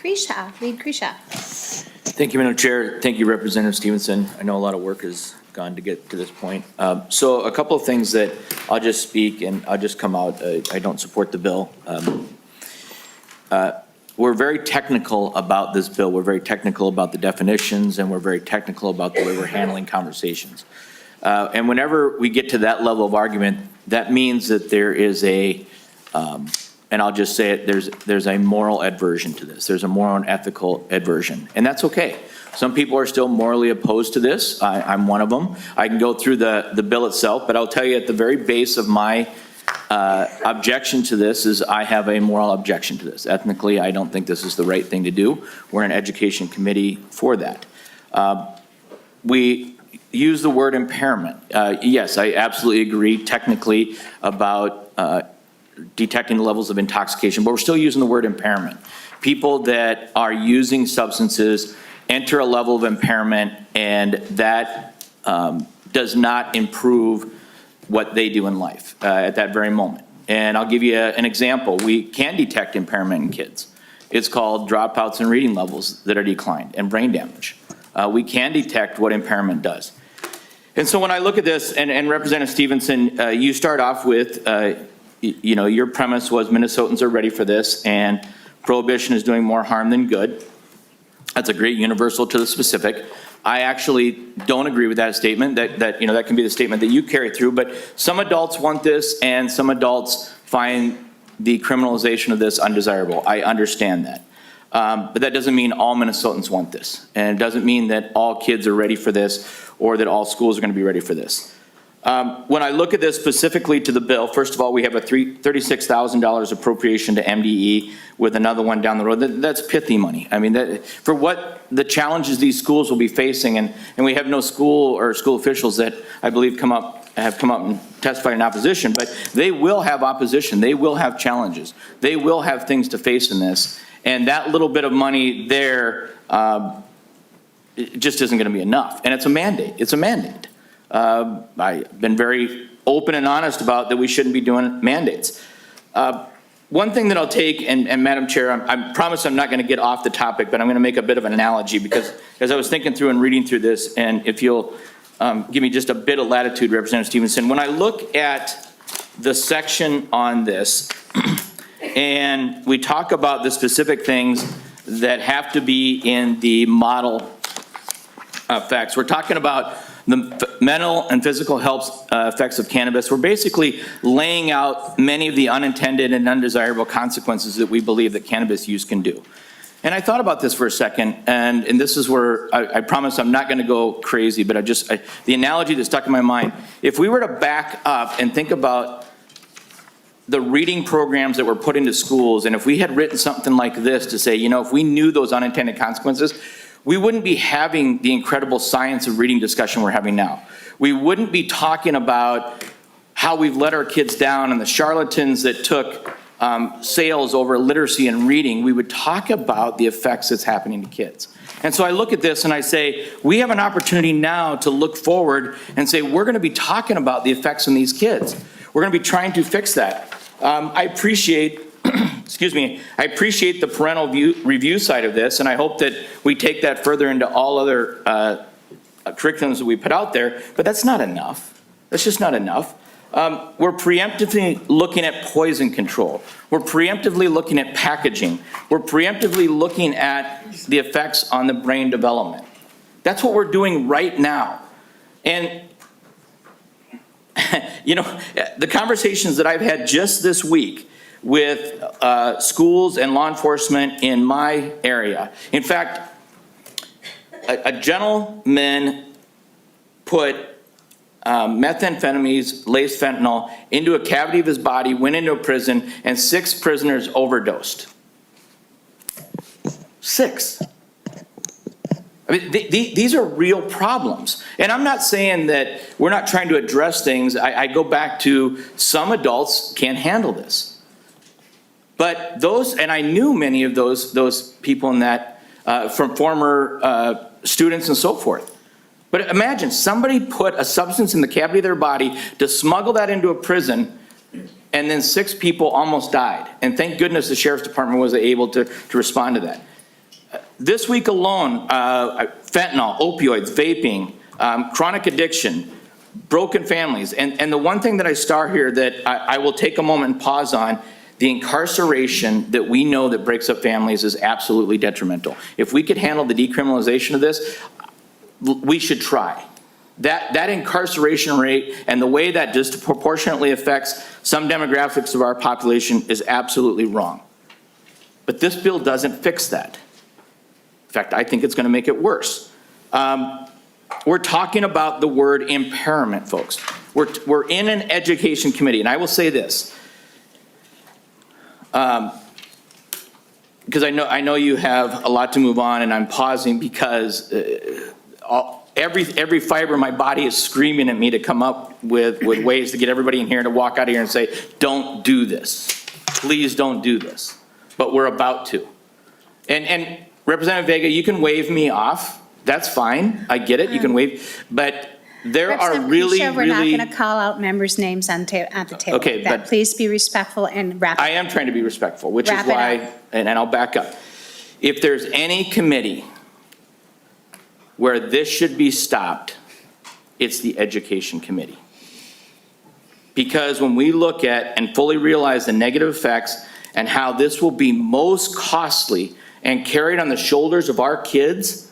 Kresha, lead Kresha. Thank you, Madam Chair. Thank you, Representative Stevenson. I know a lot of work has gone to get to this point. So a couple of things that I'll just speak and I'll just come out. I don't support the bill. We're very technical about this bill. We're very technical about the definitions, and we're very technical about the way we're handling conversations. And whenever we get to that level of argument, that means that there is a, and I'll just say it, there's a moral aversion to this. There's a moral and ethical aversion, and that's okay. Some people are still morally opposed to this. I'm one of them. I can go through the bill itself, but I'll tell you at the very base of my objection to this is I have a moral objection to this. Ethnically, I don't think this is the right thing to do. We're an education committee for that. We use the word impairment. Yes, I absolutely agree technically about detecting the levels of intoxication, but we're still using the word impairment. People that are using substances enter a level of impairment, and that does not improve what they do in life at that very moment. And I'll give you an example. We can detect impairment in kids. It's called dropouts and reading levels that are declined and brain damage. We can detect what impairment does. And so when I look at this, and Representative Stevenson, you start off with, your premise was Minnesotans are ready for this and prohibition is doing more harm than good. That's a great universal to the specific. I actually don't agree with that statement, that can be the statement that you carry through, but some adults want this and some adults find the criminalization of this undesirable. I understand that. But that doesn't mean all Minnesotans want this. And it doesn't mean that all kids are ready for this or that all schools are going to be ready for this. When I look at this specifically to the bill, first of all, we have a $36,000 appropriation to MDE with another one down the road. That's pithy money. I mean, for what the challenges these schools will be facing, and we have no school or school officials that I believe have come up and testified in opposition, but they will have opposition. They will have challenges. They will have things to face in this. And that little bit of money there it just isn't going to be enough. And it's a mandate. It's a mandate. I've been very open and honest about that we shouldn't be doing mandates. One thing that I'll take, and Madam Chair, I promise I'm not going to get off the topic, but I'm going to make a bit of an analogy because as I was thinking through and reading through this, and if you'll give me just a bit of latitude, Representative Stevenson, when I look at the section on this, and we talk about the specific things that have to be in the model effects, we're talking about the mental and physical health effects of cannabis. We're basically laying out many of the unintended and undesirable consequences that we believe that cannabis use can do. And I thought about this for a second, and this is where I promise I'm not going to go crazy, but the analogy that stuck in my mind, if we were to back up and think about the reading programs that were put into schools, and if we had written something like this to say, if we knew those unintended consequences, we wouldn't be having the incredible science of reading discussion we're having now. We wouldn't be talking about how we've let our kids down and the charlatans that took sales over literacy and reading. We would talk about the effects that's happening to kids. And so I look at this and I say, we have an opportunity now to look forward and say, we're going to be talking about the effects on these kids. We're going to be trying to fix that. I appreciate I appreciate the parental review side of this, and I hope that we take that further into all other curriculums that we put out there, but that's not enough. That's just not enough. We're preemptively looking at poison control. We're preemptively looking at packaging. We're preemptively looking at the effects on the brain development. That's what we're doing right now. And the conversations that I've had just this week with schools and law enforcement in my area. In fact, a gentleman put methamphetamines, laced fentanyl, into a cavity of his body, went into a prison, and 6 prisoners overdosed. 6. I mean, these are real problems. And I'm not saying that we're not trying to address things. I go back to some adults can't handle this. But and I knew many of those people in that, from former students and so forth. But imagine somebody put a substance in the cavity of their body to smuggle that into a prison, and then 6 people almost died. And thank goodness the sheriff's department was able to respond to that. This week alone, fentanyl, opioids, vaping, chronic addiction, broken families. And the one thing that I star here that I will take a moment and pause on, the incarceration that we know that breaks up families is absolutely detrimental. If we could handle the decriminalization of this, we should try. That incarceration rate and the way that disproportionately affects some demographics of our population is absolutely wrong. But this bill doesn't fix that. In fact, I think it's going to make it worse. We're talking about the word impairment, folks. We're in an education committee, and I will say this, because I know you have a lot to move on, and I'm pausing because every fiber of my body is screaming at me to come up with ways to get everybody in here to walk out of here and say, don't do this. Please don't do this. But we're about to. And Representative Vega, you can wave me off. That's fine. I get it. You can wave. But there are really, Kresha, we're not going to call out members' names at the table. Okay, like but please be respectful and wrap it up. I am trying to be respectful, which is Wrap it why, and I'll back up. If there's any committee where this should be stopped, it's the Education Committee. Because when we look at and fully realize the negative effects and how this will be most costly and carried on the shoulders of our kids,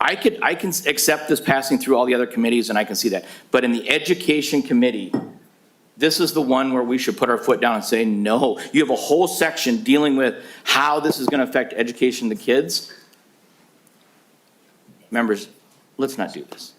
I can accept this passing through all the other committees, and I can see that. But in the Education Committee, this is the one where we should put our foot down and say, no. You have a whole section dealing with how this is going to affect education of the kids. Members, let's not do this.